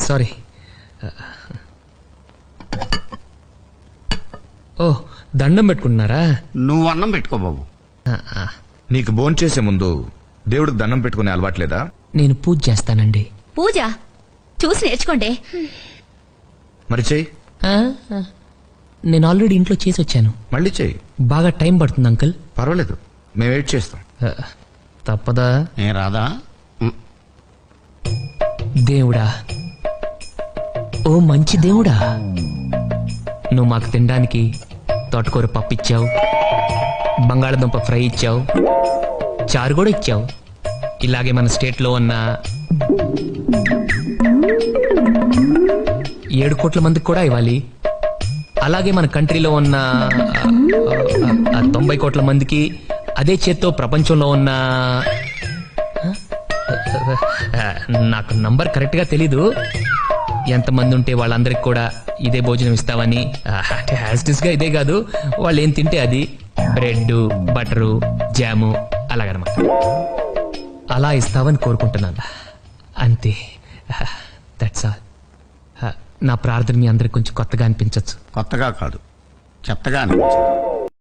Sorry. ఓ, దండం పెట్టుకుంటున్నారా? నువ్వు అన్నం పెట్టుకో బాబు. నీకు భోంచేసే ముందు దేవుడికి దండం పెట్టుకునే అలవాట్లేదా? నేను పూజ చేస్తానండి. పూజ చూసి నేర్చుకోండి. మరి చెయ్యి. నేను ఆల్రెడీ ఇంట్లో చేసి వచ్చాను. మళ్ళీ చెయ్యి. బాగా టైం పడుతుంది అంకుల్. పర్వాలేదు, మేము వెయిట్ చేస్తాం. తప్పదా? ఏ రాదా? దేవుడా, ఓ మంచి దేవుడా, నువ్వు మాకు తినడానికి తోటకూర పప్పు ఇచ్చావు, బంగాళదుంప ఫ్రై ఇచ్చావు, చారు కూడా ఇచ్చావు. ఇలాగే మన స్టేట్లో ఉన్న 7 కోట్ల మందికి కూడా ఇవ్వాలి. అలాగే మన కంట్రీలో ఉన్న 90 కోట్ల మందికి, అదే చేత్తో ప్రపంచంలో ఉన్న నాకు నంబర్ కరెక్ట్ గా తెలీదు, ఎంతమంది ఉంటే వాళ్ళందరికి కూడా ఇదే భోజనం ఇస్తావని. హ్యాస్టిస్ గా ఇదే కాదు, వాళ్ళు ఏం తింటే అది, బ్రెడ్, బటరు, జాము అలాగనమాట, అలా ఇస్తావని కోరుకుంటున్నాను. అంతే, దట్స్ ఆల్. నా ప్రార్థన మీ అందరికి కొంచెం కొత్తగా అనిపించచ్చు. కొత్తగా కాదు, చెత్తగా అనిపించదు.